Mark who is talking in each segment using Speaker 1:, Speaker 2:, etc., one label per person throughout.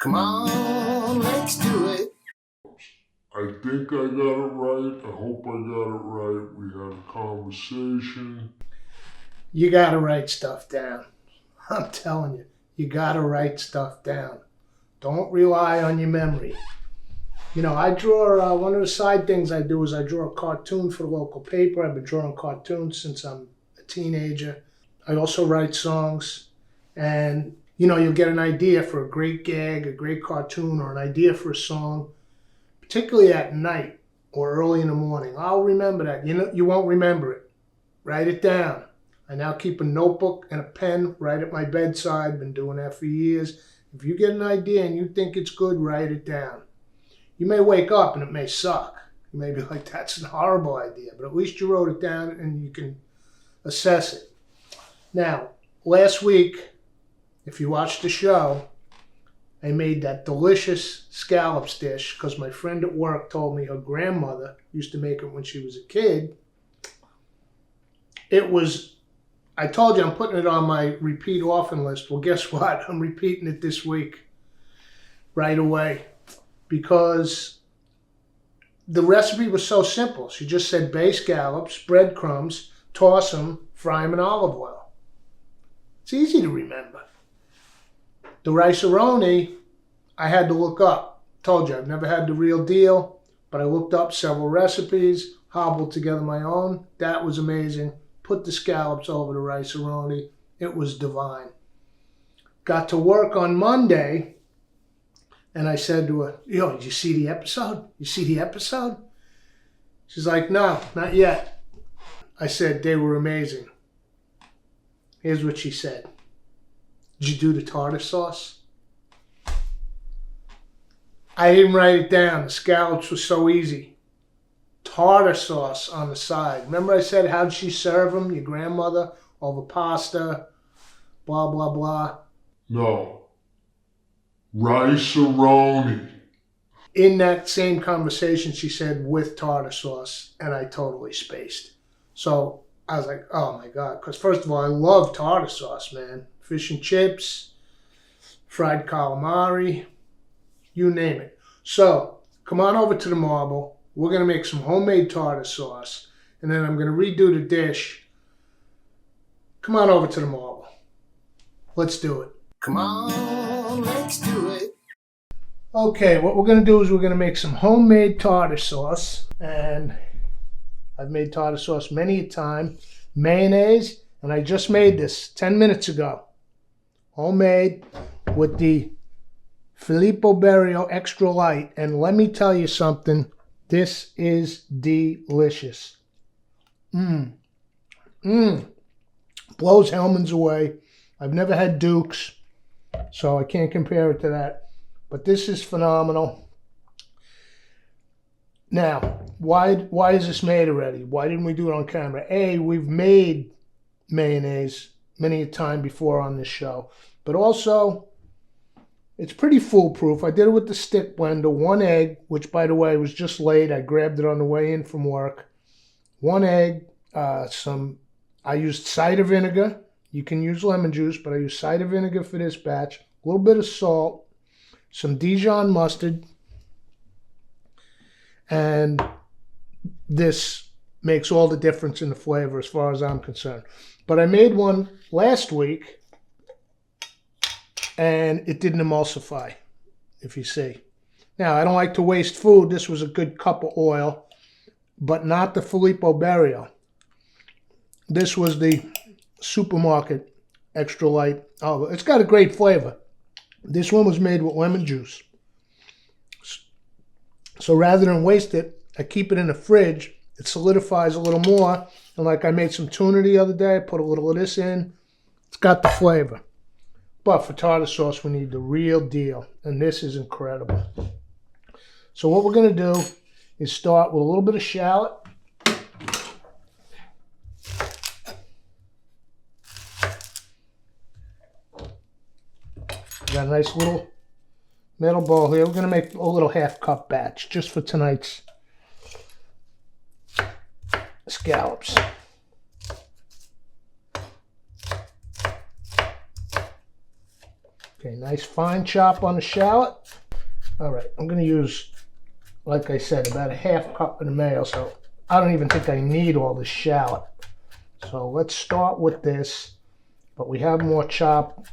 Speaker 1: Come on, let's do it.
Speaker 2: I think I got it right. I hope I got it right. We had a conversation.
Speaker 1: You gotta write stuff down. I'm telling you, you gotta write stuff down. Don't rely on your memory. You know, I draw, one of the side things I do is I draw a cartoon for the local paper. I've been drawing cartoons since I'm a teenager. I also write songs, and you'll get an idea for a great gag, a great cartoon, or an idea for a song, particularly at night or early in the morning. I'll remember that. You won't remember it. Write it down. I now keep a notebook and a pen right at my bedside. Been doing that for years. If you get an idea and you think it's good, write it down. You may wake up and it may suck. You may be like, that's a horrible idea, but at least you wrote it down and you can assess it. Now, last week, if you watched the show, I made that delicious scallops dish because my friend at work told me her grandmother used to make it when she was a kid. I told you I'm putting it on my repeat often list. Well, guess what? I'm repeating it this week right away because the recipe was so simple. She just said base scallops, breadcrumbs, toss them, fry them in olive oil. It's easy to remember. The rice-a-roni, I had to look up. Told you, I've never had the real deal, but I looked up several recipes, hobbled together my own. That was amazing. Put the scallops over the rice-a-roni. It was divine. Got to work on Monday, and I said to her, did you see the episode? You see the episode? She's like, no, not yet. I said, they were amazing. Here's what she said. Did you do the tartar sauce? I didn't write it down. The scallops were so easy. Tartar sauce on the side. Remember I said, how'd she serve them? Your grandmother over pasta, blah, blah, blah.
Speaker 2: No. Rice-a-roni.
Speaker 1: In that same conversation, she said with tartar sauce, and I totally spaced. So I was like, oh my God. Because first of all, I love tartar sauce, man. Fish and chips, fried calamari, you name it. So come on over to the marble. We're going to make some homemade tartar sauce, and then I'm going to redo the dish. Come on over to the marble. Let's do it. Come on, let's do it. Okay, what we're going to do is we're going to make some homemade tartar sauce, and I've made tartar sauce many a time. Mayonnaise, and I just made this 10 minutes ago. Homemade with the Filippo Berrio Extra Light, and let me tell you something. This is delicious. Blows Hellman's away. I've never had Duke's, so I can't compare it to that. But this is phenomenal. Now, why is this made already? Why didn't we do it on camera? A, we've made mayonnaise many a time before on this show. But also, it's pretty foolproof. I did it with the stick blender. 1 egg, which by the way was just laid. I grabbed it on the way in from work. 1 egg, I used cider vinegar. You can use lemon juice, but I used cider vinegar for this batch. A little bit of salt, some Dijon mustard, and this makes all the difference in the flavor as far as I'm concerned. But I made one last week, and it didn't emulsify, if you see. Now, I don't like to waste food. This was a good cup of oil, but not the Filippo Berrio. This was the supermarket extra light. Oh, it's got a great flavor. This one was made with lemon juice. So rather than waste it, I keep it in the fridge. It solidifies a little more. And like I made some tuna the other day, I put a little of this in. It's got the flavor. But for tartar sauce, we need the real deal. And this is incredible. So what we're going to do is start with a little bit of shallot. Got a nice little metal bowl here. We're going to make a little half-cup batch just for tonight's scallops. Okay, nice fine chop on the shallot. All right, I'm going to use, like I said, about a half cup of the mayo, so I don't even think I need all this shallot. So let's start with this, but we have more chop.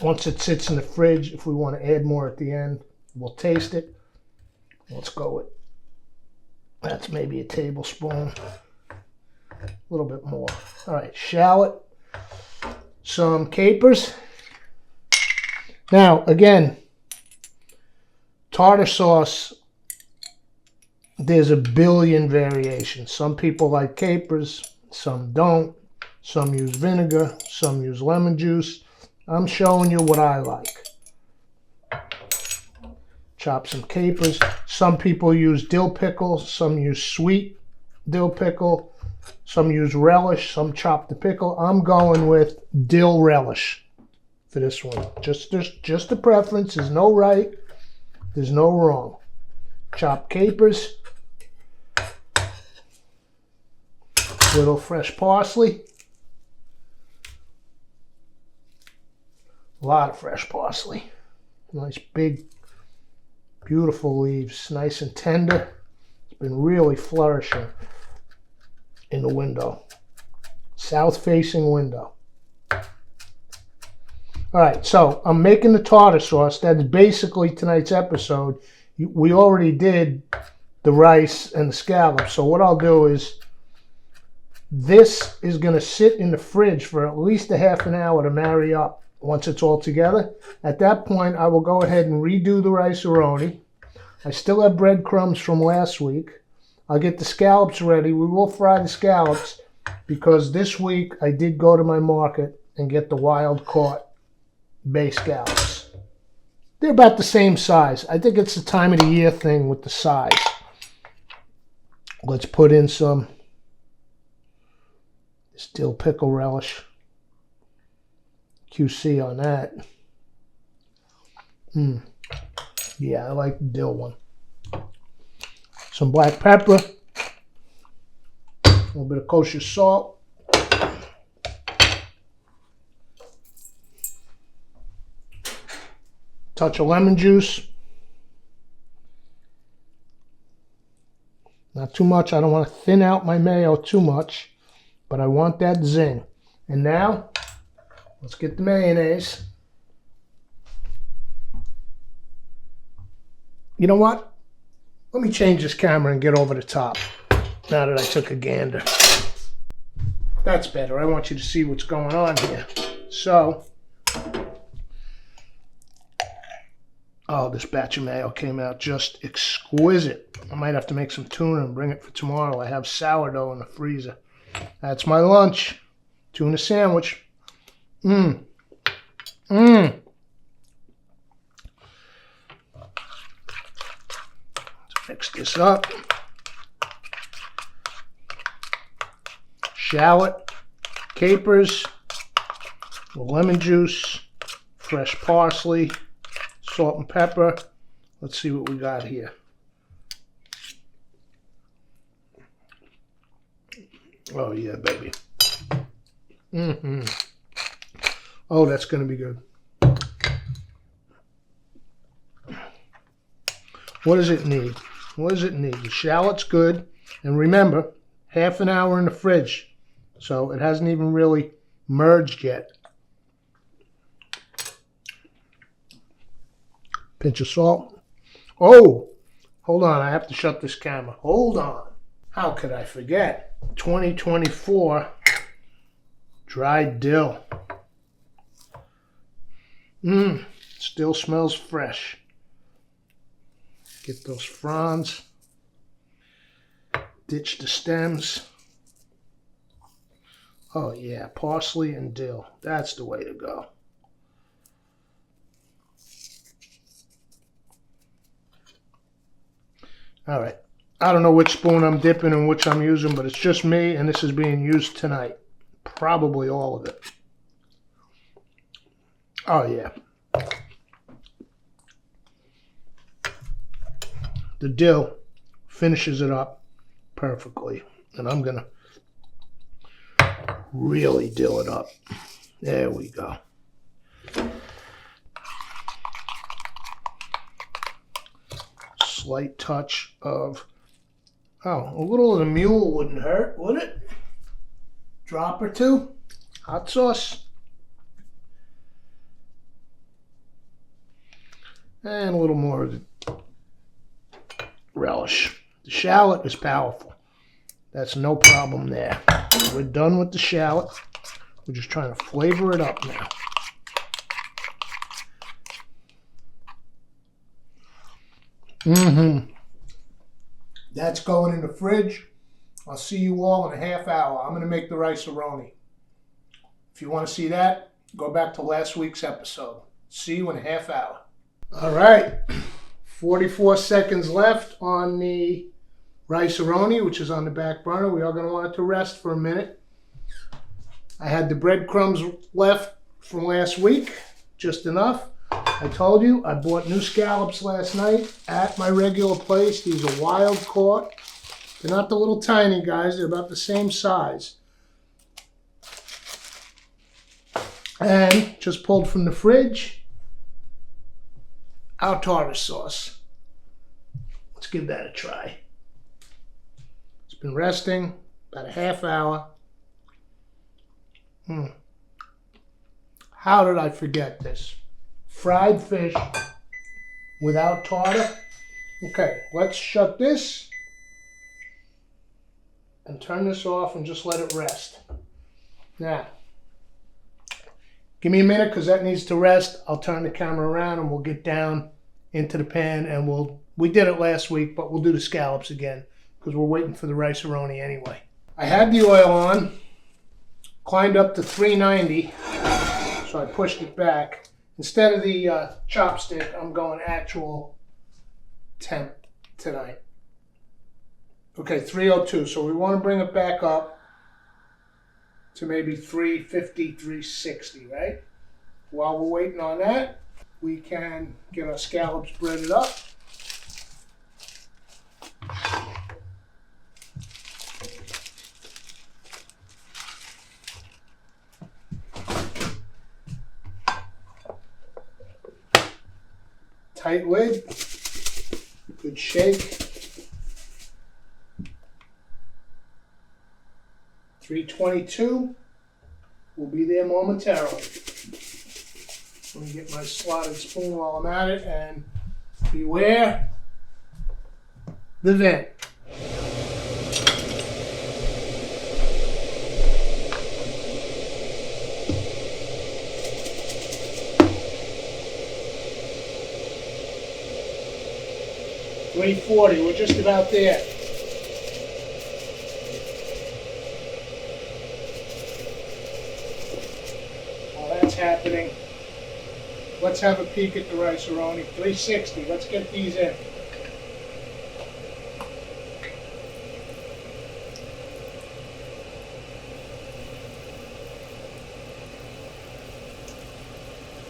Speaker 1: Once it sits in the fridge, if we want to add more at the end, we'll taste it. Let's go with, that's maybe a tablespoon, a little bit more. All right, shallot, some capers. Now, again, tartar sauce, there's a billion variations. Some people like capers, some don't. Some use vinegar, some use lemon juice. I'm showing you what I like. Chop some capers. Some people use dill pickle, some use sweet dill pickle, some use relish, some chop the pickle. I'm going with dill relish for this one. Just a preference. There's no right, there's no wrong. Chopped capers. Little fresh parsley. A lot of fresh parsley. Nice big, beautiful leaves. Nice and tender. It's been really flourishing in the window. South-facing window. All right, so I'm making the tartar sauce. That's basically tonight's episode. We already did the rice and the scallops. So what I'll do is, this is going to sit in the fridge for at least a half an hour to marry up once it's all together. At that point, I will go ahead and redo the rice-a-roni. I still have breadcrumbs from last week. I'll get the scallops ready. We will fry the scallops because this week I did go to my market and get the wild-caught bay scallops. They're about the same size. I think it's the time of the year thing with the size. Let's put in some dill pickle relish. QC on that. Yeah, I like the dill one. Some black pepper. A little bit of kosher salt. Touch of lemon juice. Not too much. I don't want to thin out my mayo too much, but I want that zing. And now, let's get the mayonnaise. You know what? Let me change this camera and get over the top now that I took a gander. That's better. I want you to see what's going on here. So, oh, this batch of mayo came out just exquisite. I might have to make some tuna and bring it for tomorrow. I have sourdough in the freezer. That's my lunch. Tuna sandwich. Let's mix this up. Shallot, capers, lemon juice, fresh parsley, salt and pepper. Let's see what we got here. Oh yeah, baby. Oh, that's going to be good. What does it need? What does it need? The shallot's good. And remember, half an hour in the fridge. So it hasn't even really merged yet. Pinch of salt. Oh, hold on. I have to shut this camera. Hold on. How could I forget? 2024 dried dill. Still smells fresh. Get those fronds. Ditch the stems. Oh yeah, parsley and dill. That's the way to go. All right. I don't know which spoon I'm dipping and which I'm using, but it's just me, and this is being used tonight. Probably all of it. Oh yeah. The dill finishes it up perfectly. And I'm going to really dill it up. There we go. Slight touch of, oh, a little of the mule wouldn't hurt, would it? Drop or two. Hot sauce. And a little more of the relish. The shallot is powerful. That's no problem there. We're done with the shallot. We're just trying to flavor it up now. That's going in the fridge. I'll see you all in a half hour. I'm going to make the rice-a-roni. If you want to see that, go back to last week's episode. See you in a half hour. All right. 44 seconds left on the rice-a-roni, which is on the back burner. We are going to want it to rest for a minute. I had the breadcrumbs left from last week, just enough. I told you, I bought new scallops last night at my regular place. These are wild caught. They're not the little tiny guys. They're about the same size. And just pulled from the fridge, our tartar sauce. Let's give that a try. It's been resting about a half hour. How did I forget this? Fried fish without tartar. Okay, let's shut this and turn this off and just let it rest. Now, give me a minute because that needs to rest. I'll turn the camera around and we'll get down into the pan and we did it last week, but we'll do the scallops again because we're waiting for the rice-a-roni anyway. I had the oil on, climbed up to 390, so I pushed it back. Instead of the chopstick, I'm going actual temp tonight. Okay, 302. So we want to bring it back up to maybe 350, 360, right? While we're waiting on that, we can get our scallops breaded up. Tight lid, good shake. 322 will be there momentarily. Let me get my slotted spoon while I'm at it, and beware the vent. $340, we're just about there. While that's happening, let's have a peek at the rice-a-roni. 360, let's get these in.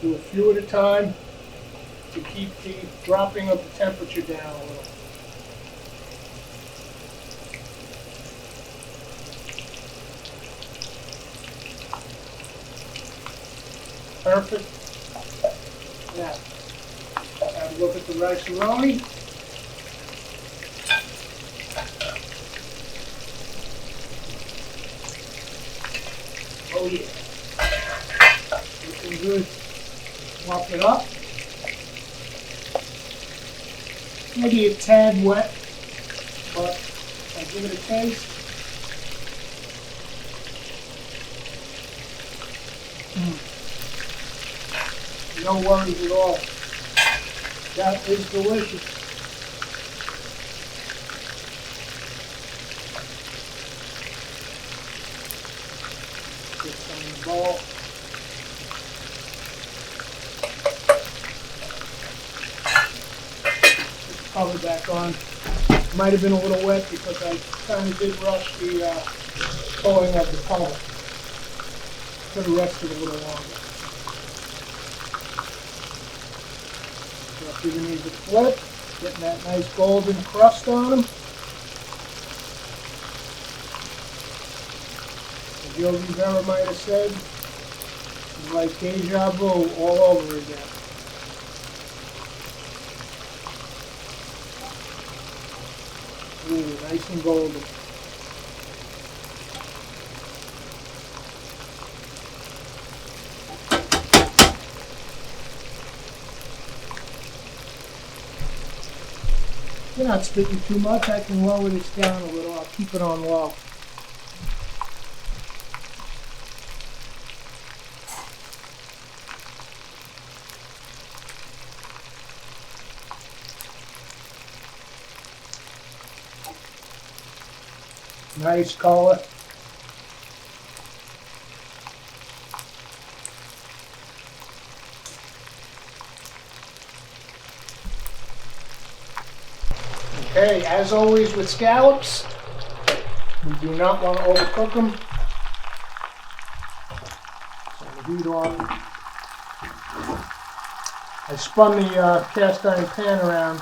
Speaker 1: Do a few at a time to keep the dropping of the temperature down a little. Perfect. Now, have a look at the rice-a-roni. Oh yeah. Looking good. Mop it up. Maybe a tad wet, but I give it a taste. No worries at all. That is delicious. Get some in the bowl. Cover back on. Might have been a little wet because I kind of did rush the pulling of the cover. Could have rested a little longer. So giving these a flip, getting that nice golden crust on them. As Yogi Berra might have said, like deja vu all over again. Ooh, nice and golden. You're not spitting too much. I can lower this down a little. I'll keep it on low. Nice color. Okay, as always with scallops, we do not want to overcook them. Turn the heat off. I spun the cast iron pan around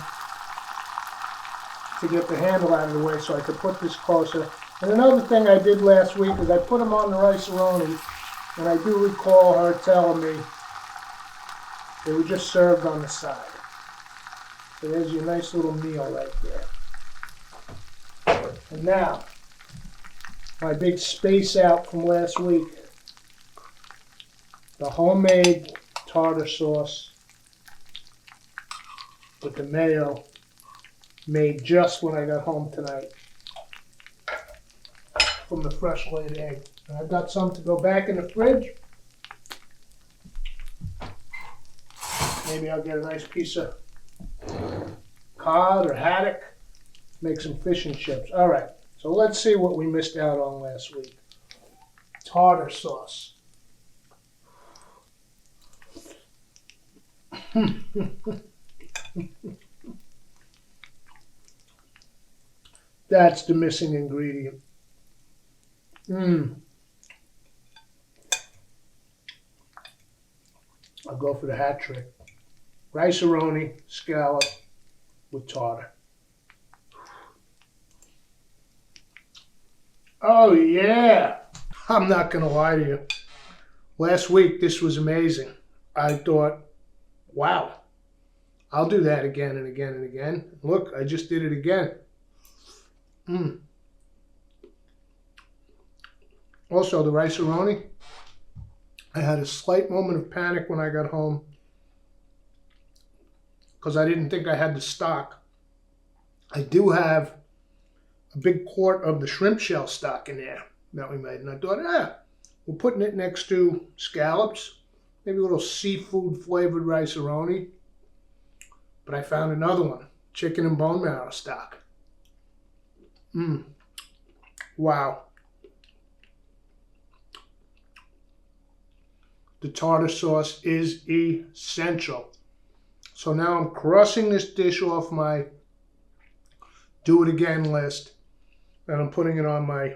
Speaker 1: to get the handle out of the way so I could put this closer. And another thing I did last week is I put them on the rice-a-roni, and I do recall her telling me they were just served on the side. So there's your nice little meal right there. And now, my big space out from last week, the homemade tartar sauce with the mayo made just when I got home tonight from the fresh laid egg. And I've got some to go back in the fridge. Maybe I'll get a nice piece of cod or haddock, make some fish and chips. All right, so let's see what we missed out on last week. Tartar sauce. That's the missing ingredient. I'll go for the hat trick. Rice-a-roni, scallop with tartar. Oh yeah! I'm not gonna lie to you. Last week this was amazing. I thought, wow, I'll do that again and again and again. Look, I just did it again. Also, the rice-a-roni, I had a slight moment of panic when I got home because I didn't think I had the stock. I do have a big quart of the shrimp shell stock in there that we made, and I thought, we're putting it next to scallops, maybe a little seafood flavored rice-a-roni. But I found another one, chicken and bone marrow stock. Wow. The tartar sauce is essential. So now I'm crossing this dish off my do it again list, and I'm putting it on my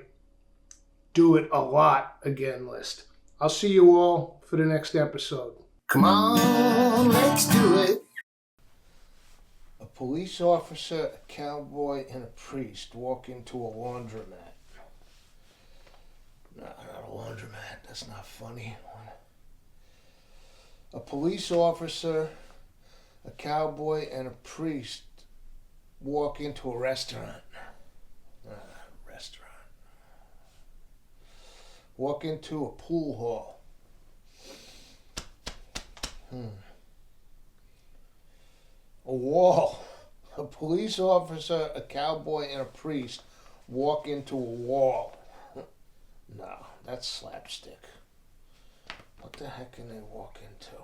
Speaker 1: do it a lot again list. I'll see you all for the next episode.
Speaker 3: Come on, let's do it.
Speaker 1: A police officer, a cowboy, and a priest walk into a laundromat. No, not a laundromat. That's not funny. A police officer, a cowboy, and a priest walk into a restaurant. Restaurant. Walk into a pool hall. A wall. A police officer, a cowboy, and a priest walk into a wall. No, that's slapstick. What the heck can they walk into?